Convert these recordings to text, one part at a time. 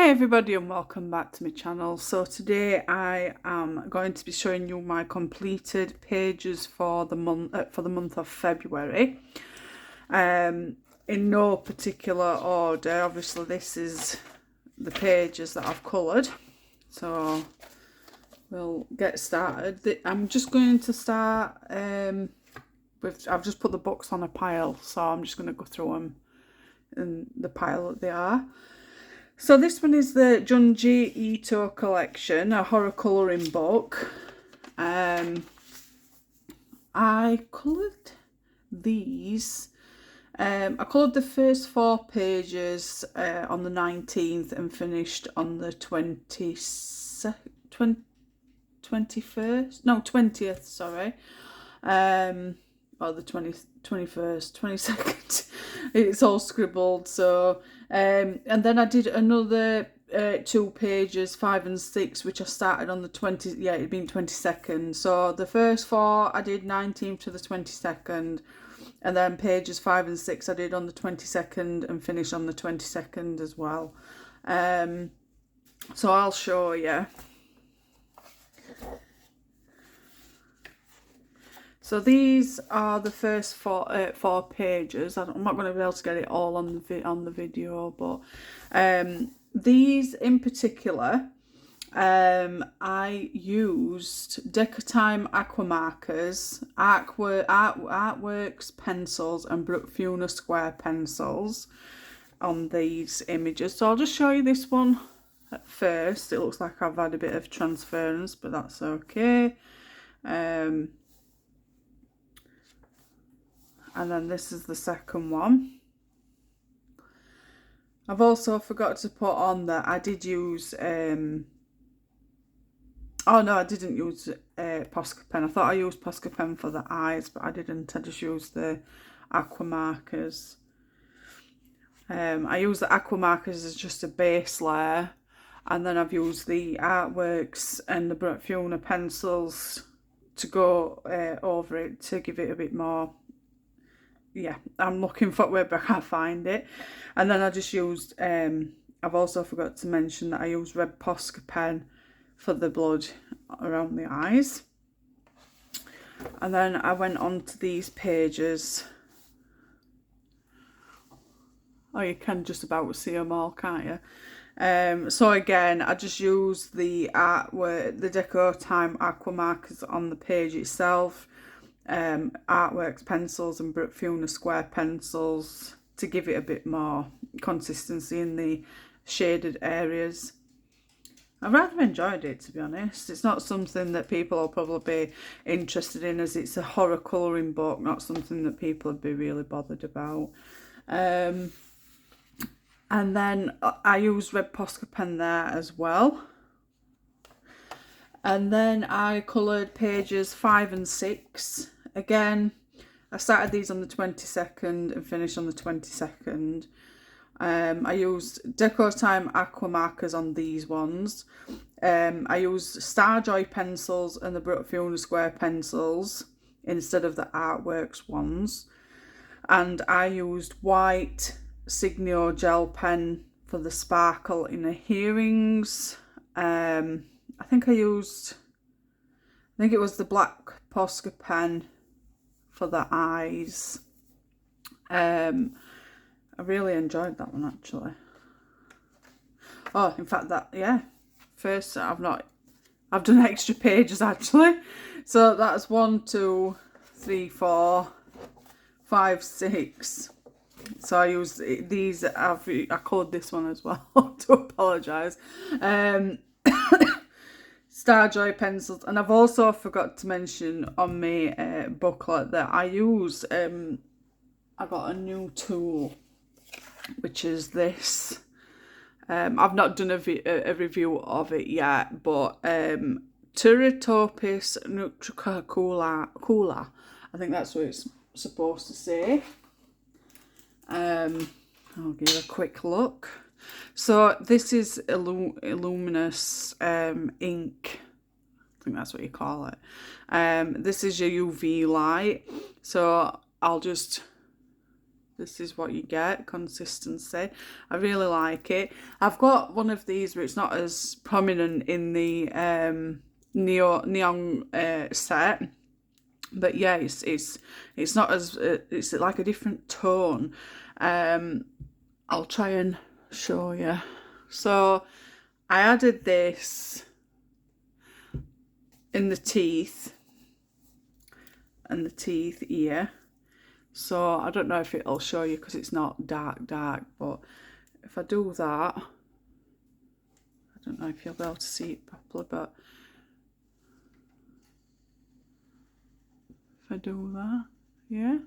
Hi everybody and welcome back to my channel. So today I am going to be showing you my completed pages for the month of February. In no particular order. Obviously this is the pages that I've coloured. So we'll get started. I'm just going to start I've just put the books on a pile, so I'm just going to go through them in the pile that they are. So this one is the Junji Ito collection, a horror colouring book. I coloured these. I coloured the first 4 pages on the 19th and finished on the 21st, no 20th, sorry. Or the 21st, 22nd. It's all scribbled. So and then I did another 2 pages, 5 and 6, which I started on the 20th. Yeah, it'd been 22nd. So the first 4 I did 19th to the 22nd, and then pages 5 and 6 I did on the 22nd and finished on the 22nd as well. So I'll show you. So these are the first 4 pages. I'm not going to be able to get it all on the video, but these in particular, I used Decotime aqua markers, Artworks pencils, and Brookfuna square pencils on these images. So I'll just show you this one at first. It looks like I've had a bit of transference, but that's okay. And then this is the second one. I've also forgot to put on that I did use, oh no, I didn't use Posca pen. I thought I used Posca pen for the eyes, but I didn't. I just used the aqua markers. I use the aqua markers as just a base layer, and then I've used the Artworks and the Brookfuna pencils to go over it to give it a bit more. Yeah, I'm looking for it, but I can't find it. And then I just used, I've also forgot to mention that I used red Posca pen for the blood around the eyes. And then I went on to these pages. Oh, you can just about see them all, can't you? So again, I just used the Decotime aqua markers on the page itself. Artworks pencils and Brookfuna square pencils to give it a bit more consistency in the shaded areas. I've rather enjoyed it, to be honest. It's not something that people will probably be interested in, as it's a horror colouring book, not something that people would be really bothered about. And then I used red Posca pen there as well. And then I coloured pages 5 and 6. Again, I started these on the 22nd and finished on the 22nd. I used Decotime aqua markers on these ones. I used Starjoy pencils and the Brookfuna square pencils instead of the Artworks ones. And I used white Signio gel pen for the sparkle in the earrings. I think it was the black Posca pen for the eyes. I really enjoyed that one, actually. Oh, in fact, first I've done extra pages, actually. So that's 1, 2, 3, 4, 5, 6. So I used these. I coloured this one as well. To apologise. Starjoy pencils, and I've also forgot to mention on my booklet that I use. I got a new tool, which is this. I've not done a review of it yet, but Turritopis nutricula. I think that's what it's supposed to say. I'll give it a quick look. So this is Illuminous ink. I think that's what you call it. This is your UV light. So I'll just this is what you get, consistency. I really like it. I've got one of these, but it's not as prominent in the neon set. But yeah, it's not as it's like a different tone. I'll try and show you. So I added this in the teeth and the teeth here. So I don't know if it'll show you because it's not dark, but if I do that, I don't know if you'll be able to see it properly, but if I do that, yeah.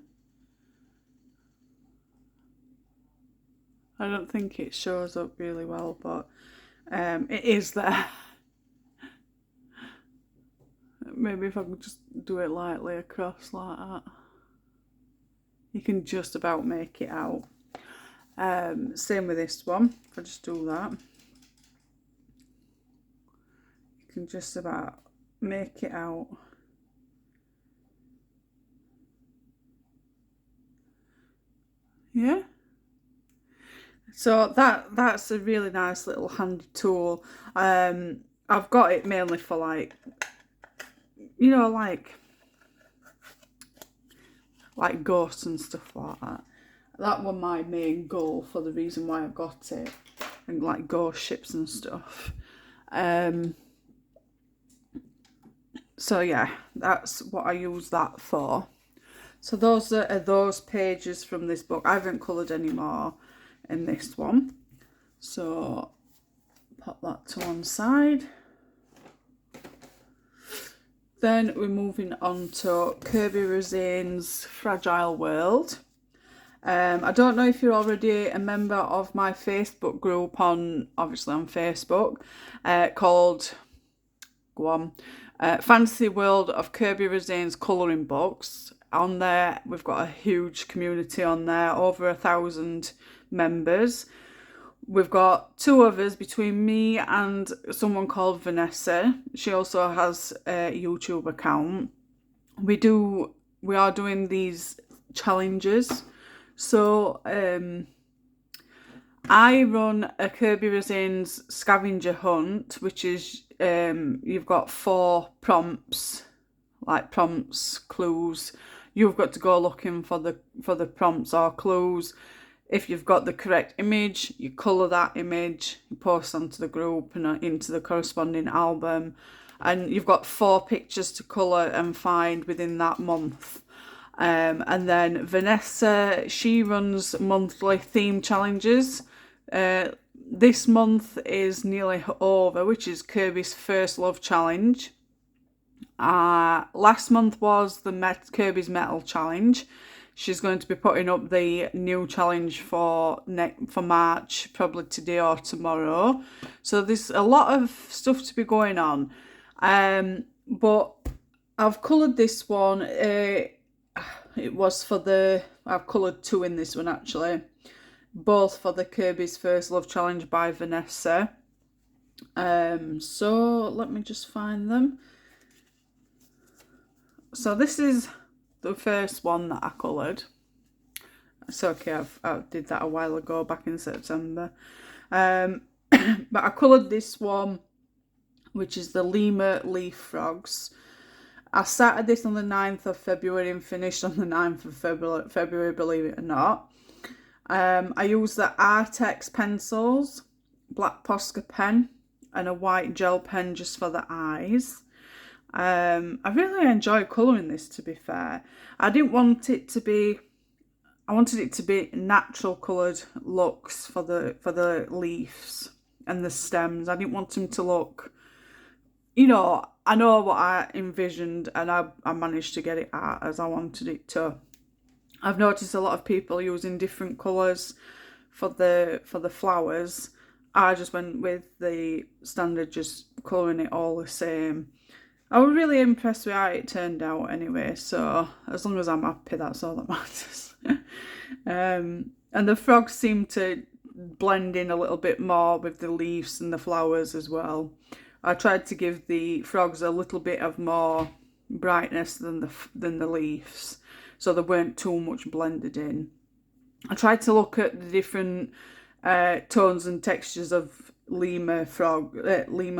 I don't think it shows up really well, but it is there. Maybe if I could just do it lightly across like that. You can just about make it out. Same with this one. If I just do that, you can just about make it out. Yeah. So that's a really nice little handy tool. I've got it mainly for like, you know, like ghosts and stuff like that. That was my main goal for the reason why I got it, and like ghost ships and stuff. So yeah, that's what I use that for. So those are those pages from this book. I haven't coloured any more in this one, so pop that to one side. Then we're moving on to Kerby Rosanes' Fragile World. I don't know if you're already a member of my Facebook group obviously on Facebook, called Fantasy World of Kerby Rosanes Colouring Books. On there, we've got a huge community on there, over 1,000 members. We've got 2 others between me and someone called Vanessa. She also has a YouTube account. We are doing these challenges. So I run a Kerby Rosanes scavenger hunt, which is you've got 4 prompts, clues. You've got to go looking for the prompts or clues. If you've got the correct image, you colour that image, you post onto the group and into the corresponding album. And you've got 4 pictures to colour and find within that month. And then Vanessa, she runs monthly theme challenges. This month is nearly over, which is Kerby's First Love Challenge. Last month was the Kerby's Metal Challenge. She's going to be putting up the new challenge for March, probably today or tomorrow. So there's a lot of stuff to be going on. But I've coloured this one. It was for I've coloured 2 in this one actually. Both for the Kerby's First Love Challenge by Vanessa. So let me just find them. So this is the first one that I coloured. It's okay, I did that a while ago, back in September. But I coloured this one, which is the lemur leaf frogs. I started this on the 9th of February and finished on the 9th of February, believe it or not. I used the Artex pencils, black Posca pen, and a white gel pen just for the eyes. I really enjoy colouring this, to be fair. I wanted it to be natural coloured looks for the leaves and the stems. I didn't want them to look, you know, I know what I envisioned, and I managed to get it out as I wanted it to. I've noticed a lot of people using different colours for the flowers. I just went with the standard, just colouring it all the same. I was really impressed with how it turned out anyway, so as long as I'm happy, that's all that matters. And the frogs seem to blend in a little bit more with the leaves and the flowers as well. I tried to give the frogs a little bit of more brightness than the leaves, so they weren't too much blended in. I tried to look at the different tones and textures of Lima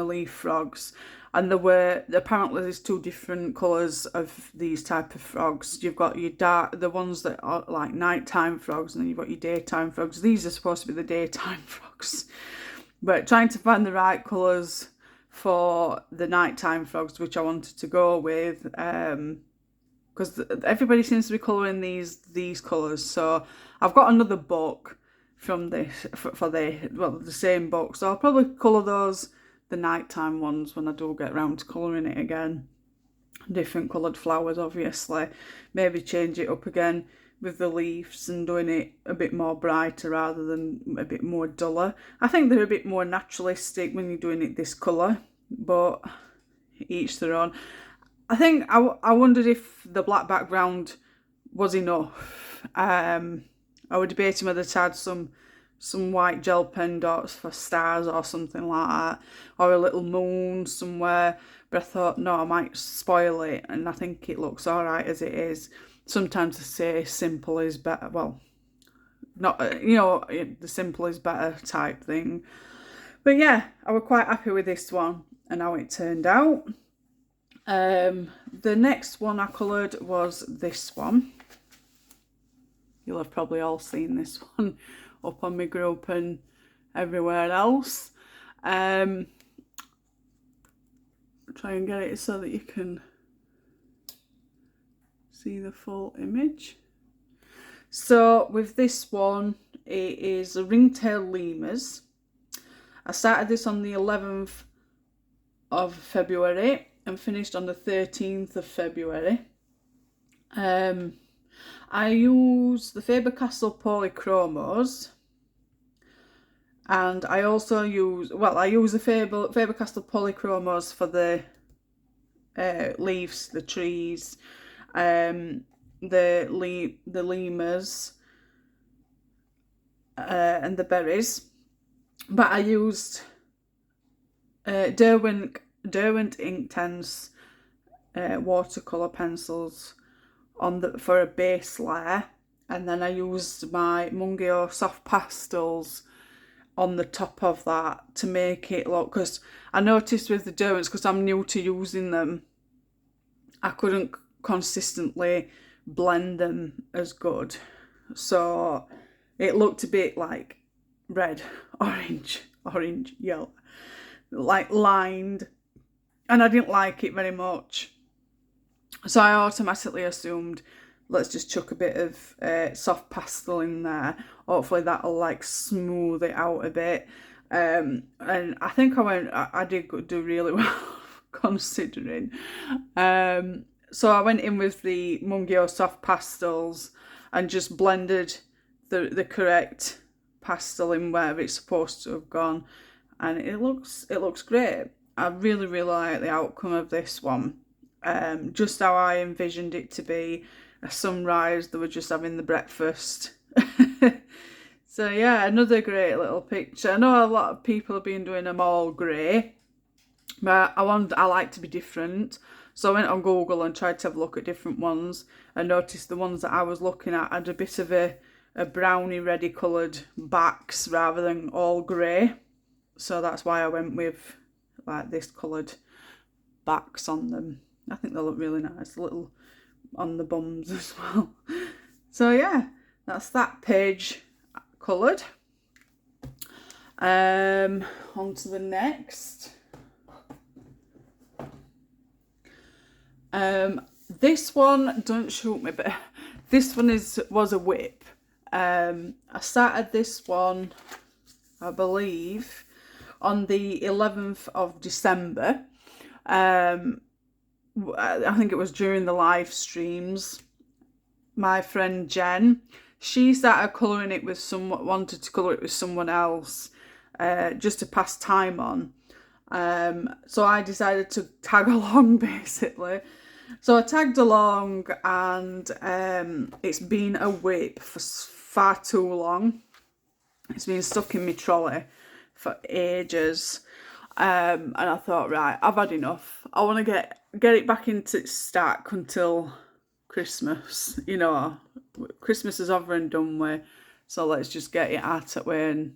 leaf frogs, and apparently there's two different colours of these type of frogs. You've got your the ones that are like nighttime frogs, and then you've got your daytime frogs. These are supposed to be the daytime frogs, but trying to find the right colours for the nighttime frogs, which I wanted to go with, because everybody seems to be colouring these colours. So I've got another book from this for the same book, so I'll probably colour those, the nighttime ones, when I do get around to colouring it again. Different coloured flowers, obviously. Maybe change it up again with the leaves and doing it a bit more brighter rather than a bit more duller. I think they're a bit more naturalistic when you're doing it this colour, but each their own. I think I wondered if the black background was enough. I was debating whether to add some white gel pen dots for stars or something like that, or a little moon somewhere, but I thought, no, I might spoil it, and I think it looks alright as it is. Sometimes I say simple is better, well, not, the simple is better type thing. But yeah, I was quite happy with this one and how it turned out. The next one I coloured was this one. You'll have probably all seen this one up on my group and everywhere else. Try and get it so that you can see the full image. So with this one, it is a ringtail lemurs. I started this on the 11th of February and finished on the 13th of February. I use the Faber-Castell Polychromos, and I also use the Faber-Castell Polychromos for the leaves, the trees, the lemurs, and the berries. But I used Derwent Inktense watercolour pencils for a base layer, and then I used my Mungio soft pastels on the top of that to make it look, because I noticed with the Derwents, because I'm new to using them, I couldn't consistently blend them as good, so it looked a bit like red, orange, yellow, like lined, and I didn't like it very much. So I automatically assumed, let's just chuck a bit of soft pastel in there. Hopefully that'll like smooth it out a bit. And I think I did do really well considering. So I went in with the Mungio soft pastels and just blended the correct pastel in where it's supposed to have gone, and it looks great. I really like the outcome of this one. Just how I envisioned it to be, a sunrise, they were just having the breakfast. So yeah, another great little picture. I know a lot of people have been doing them all grey, but I like to be different. So I went on Google and tried to have a look at different ones, and noticed the ones that I was looking at had a bit of a browny reddy coloured backs rather than all grey. So that's why I went with like this coloured backs on them. I think they look really nice, a little on the bums as well. So yeah, that's that page coloured. On to the next. This one, don't shoot me, but this one was a whip. I started this one, I believe, on the 11th of December. I think it was during the live streams. My friend Jen, she started colouring it with wanted to colour it with someone else, just to pass time on. So I decided to tag along basically. So I tagged along, and it's been a whip for far too long. It's been stuck in my trolley for ages. And I thought, right, I've had enough. I want to get it back into stack until Christmas. Christmas is over and done with. So let's just get it out of the way and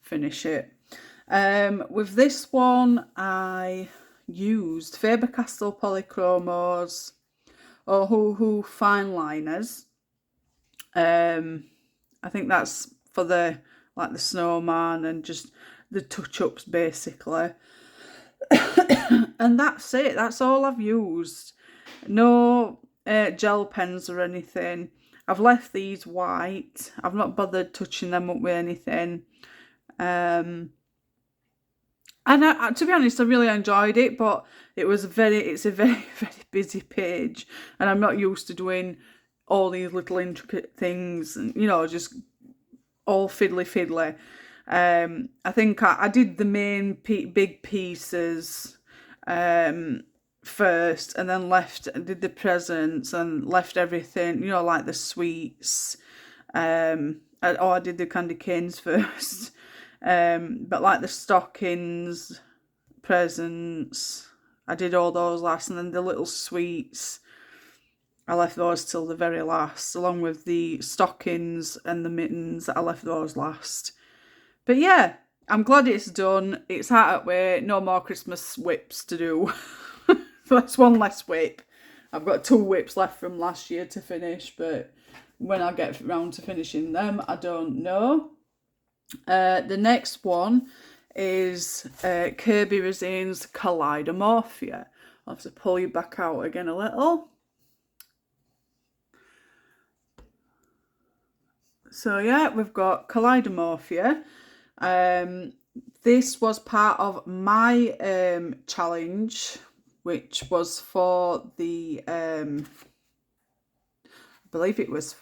finish it. With this one, I used Faber-Castell Polychromos Ohuhu fine liners. I think that's for the snowman and just the touch-ups basically. And that's it. That's all I've used. No gel pens or anything. I've left these white. I've not bothered touching them up with anything. And to be honest, I really enjoyed it, but it's a very, very busy page, and I'm not used to doing all these little intricate things, and just all fiddly. I think I did the main big pieces first, and then did the presents and left everything, like the sweets. I did the candy canes first. But like the stockings, presents, I did all those last, and then the little sweets, I left those till the very last, along with the stockings and the mittens, I left those last. But yeah, I'm glad it's done. It's out of the way, no more Christmas whips to do. That's one less whip. I've got 2 whips left from last year to finish, but when I get round to finishing them, I don't know. The next one is Kerby Rosanes Kaleidomorphia. I'll have to pull you back out again a little. So yeah, we've got Kaleidomorphia. This was part of my challenge, which was for the I believe it was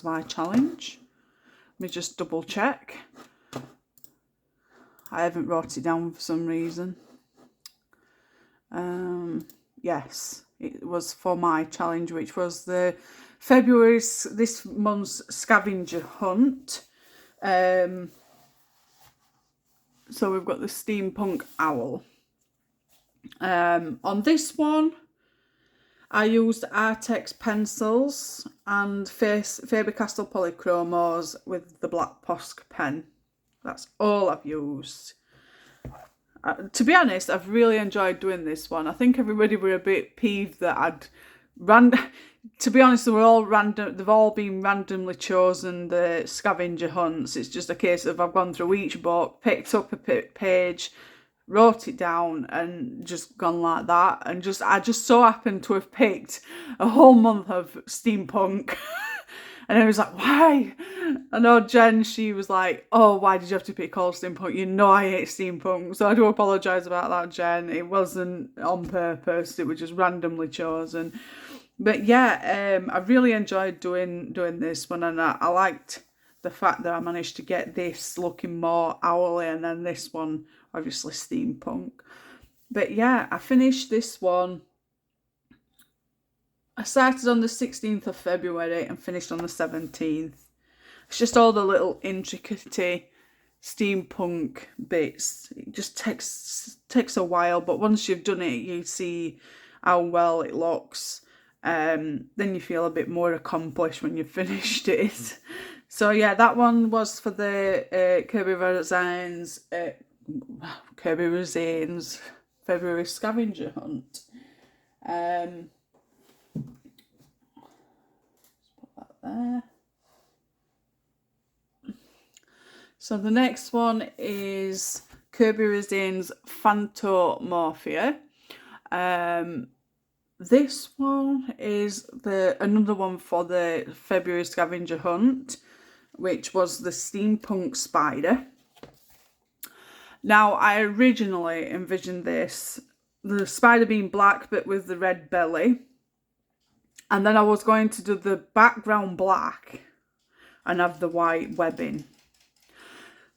my challenge. Let me just double check. I haven't wrote it down for some reason. Yes, it was for my challenge, which was the this month's scavenger hunt. So we've got the Steampunk owl. On this one, I used Artex pencils and Faber-Castell Polychromos with the black Posca pen. That's all I've used. To be honest, I've really enjoyed doing this one. I think everybody were a bit peeved that to be honest, they were all random. They've all been randomly chosen, the scavenger hunts. It's just a case of I've gone through each book, picked up a page, wrote it down, and just gone like that. And I just so happened to have picked a whole month of Steampunk. And I was like, why? I know Jen, she was like, oh, why did you have to pick all Steampunk? You know I hate Steampunk. So I do apologise about that, Jen. It wasn't on purpose. It was just randomly chosen. But yeah, I really enjoyed doing this one. And I liked the fact that I managed to get this looking more owly, and then this one, obviously Steampunk. But yeah, I finished this one. I started on the 16th of February and finished on the 17th. It's just all the little intricate steampunk bits. It just takes a while, but once you've done it, you see how well it looks. Then you feel a bit more accomplished when you've finished it. So yeah, that one was for the Kerby Rosanes February scavenger hunt. There. So the next one is Kerby Rosanes Phantomorphia. This one is another one for the February scavenger hunt, which was the Steampunk spider. Now, I originally envisioned the spider being black but with the red belly. And then I was going to do the background black and have the white webbing.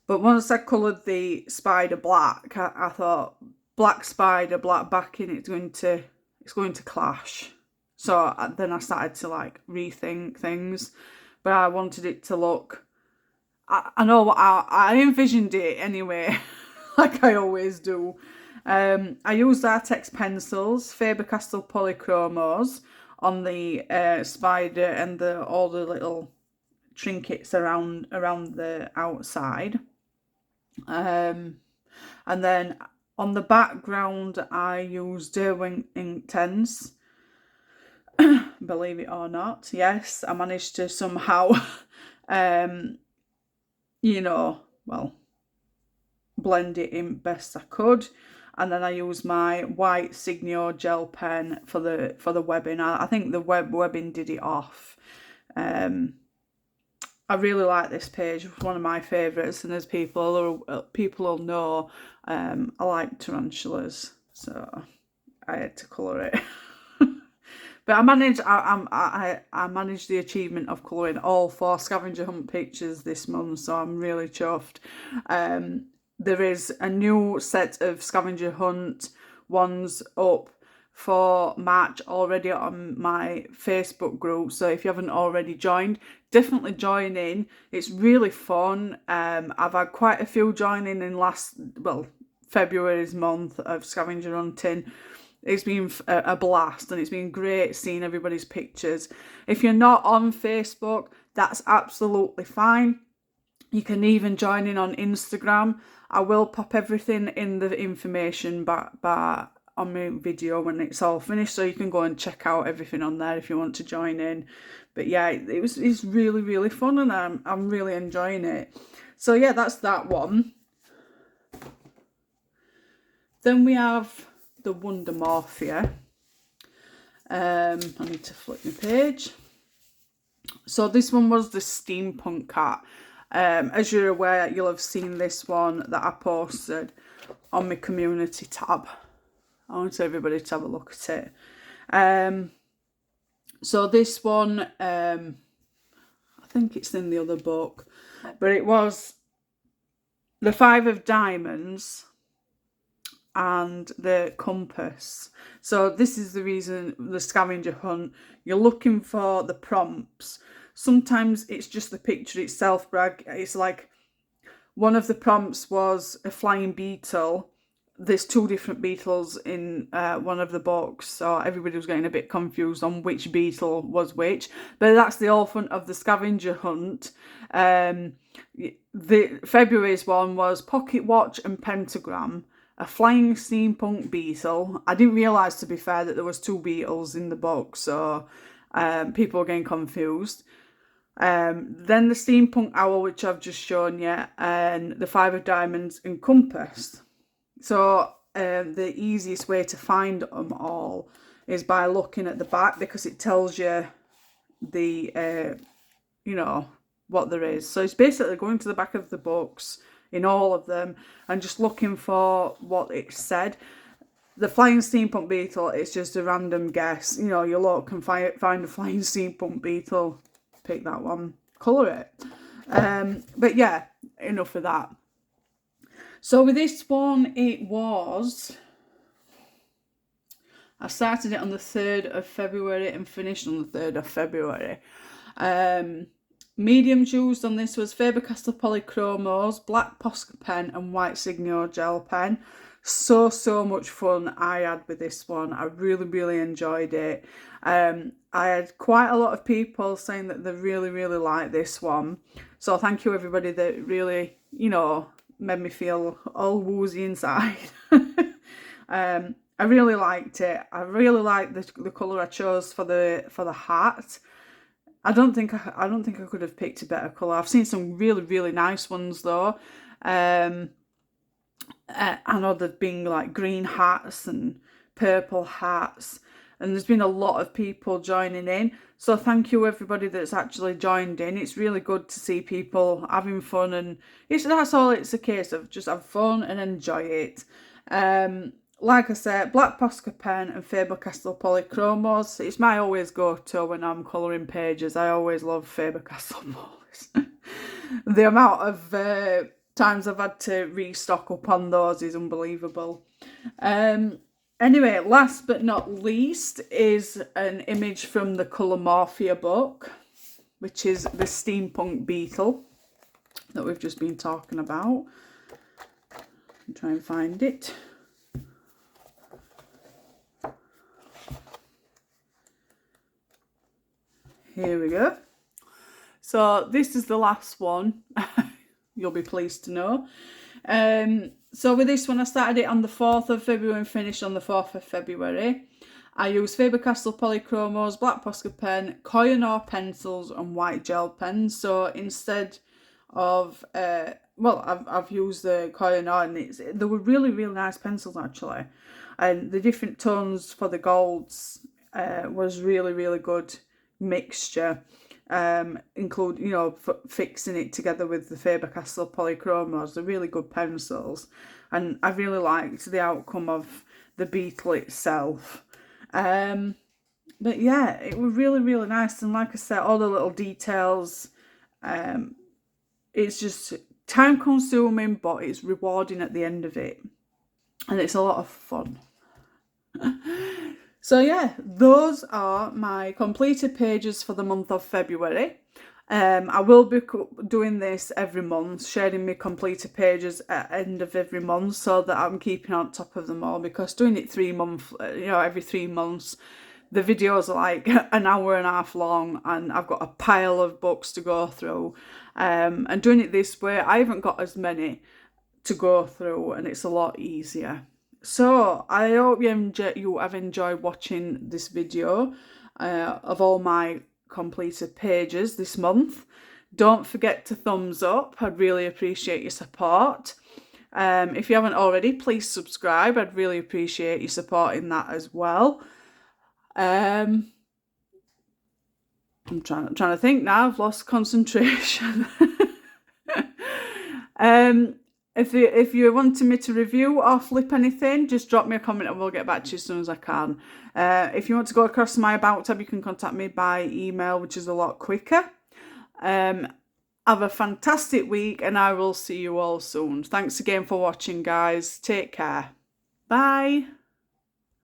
But once I coloured the spider black, I thought black spider, black backing, it's going to clash. So then I started to like rethink things. But I wanted it to look, I know what I envisioned it anyway, like I always do. I used Artex pencils, Faber-Castell Polychromos on the spider and all the little trinkets around the outside. And then on the background I used Derwent Inktense. Believe it or not, yes, I managed to somehow you know, well, blend it in best I could. And then I used my white Signo gel pen for the webbing. I think the webbing did it off. I really like this page. It's one of my favourites, and as people will know, I like tarantulas, so I had to colour it. But I managed the achievement of colouring all 4 scavenger hunt pictures this month, so I'm really chuffed. There is a new set of scavenger hunt ones up for March already on my Facebook group, so if you haven't already joined, definitely join in. It's really fun. I've had quite a few joining in February's month of scavenger hunting. It's been a blast, and it's been great seeing everybody's pictures. If you're not on Facebook, that's absolutely fine. You can even join in on Instagram. I will pop everything in the information bar on my video when it's all finished, so you can go and check out everything on there if you want to join in. But yeah, it's really, really fun, and I'm really enjoying it. So yeah, that's that one. Then we have the Wonder Morphia. I need to flip my page. So this one was the Steampunk cat. As you're aware, you'll have seen this one that I posted on my community tab. I want everybody to have a look at it. So this one, I think it's in the other book, but it was the 5 of diamonds and the compass. So this is the reason, the scavenger hunt, you're looking for the prompts. Sometimes it's just the picture itself, but it's like one of the prompts was a flying beetle. There's 2 different beetles in one of the books, so everybody was getting a bit confused on which beetle was which. But that's the whole fun of the scavenger hunt. The February's one was pocket watch and pentagram, a flying steampunk beetle. I didn't realise, to be fair, that there was 2 beetles in the book, so people were getting confused. Then the steampunk owl, which I've just shown you, and the 5 of diamonds and compass. So the easiest way to find them all is by looking at the back, because it tells you the you know, what there is. So it's basically going to the back of the books in all of them and just looking for what it said. The flying steampunk beetle, it's just a random guess. You know, your lot can find a flying steampunk beetle, pick that one, colour it. But yeah, enough of that. So with this one, I started it on the 3rd of February and finished on the 3rd of February. Mediums used on this was Faber-Castell Polychromos, black Posca pen and white Signo gel pen. So much fun I had with this one. I really, really enjoyed it. I had quite a lot of people saying that they really, really like this one. So thank you everybody that really, you know, made me feel all woozy inside. I really liked it. I really liked the colour I chose for the hat. I don't think I could have picked a better colour. I've seen some really, really nice ones though. I know there've been like green hats and purple hats, and there's been a lot of people joining in. So thank you everybody that's actually joined in. It's really good to see people having fun, and that's all it's a case of, just have fun and enjoy it. Like I said, black Posca pen and Faber-Castell Polychromos. It's my always go-to when I'm colouring pages. I always love Faber-Castell Polys. The amount of times I've had to restock up on those is unbelievable. Anyway, last but not least is an image from the Colour Morphia book, which is the Steampunk beetle that we've just been talking about. I'll try and find it. Here we go. So this is the last one. You'll be pleased to know. So with this one, I started it on the 4th of February and finished on the 4th of February. I used Faber-Castell Polychromos, black Posca pen, Koh-i-Noor pencils and white gel pens. So instead of, I've used the Koh-i-Noor, and they were really, really nice pencils actually. And the different tones for the golds was really, really good mixture. Include, fixing it together with the Faber-Castell Polychromos. They're really good pencils. And I really liked the outcome of the beetle itself. But yeah, it was really, really nice. And like I said, all the little details, it's just time consuming, but it's rewarding at the end of it. And it's a lot of fun. So yeah, those are my completed pages for the month of February. I will be doing this every month, sharing my completed pages at the end of every month so that I'm keeping on top of them all, because doing it every 3 months, the videos are like an hour and a half long and I've got a pile of books to go through. And doing it this way, I haven't got as many to go through and it's a lot easier. So I hope you have enjoyed watching this video of all my completed pages this month. Don't forget to thumbs up. I'd really appreciate your support. If you haven't already, please subscribe. I'd really appreciate you supporting that as well. I'm trying to think now. I've lost concentration. If you wanted me to review or flip anything, just drop me a comment and we'll get back to you as soon as I can. If you want to go across my About tab, you can contact me by email, which is a lot quicker. Have a fantastic week and I will see you all soon. Thanks again for watching, guys. Take care. Bye.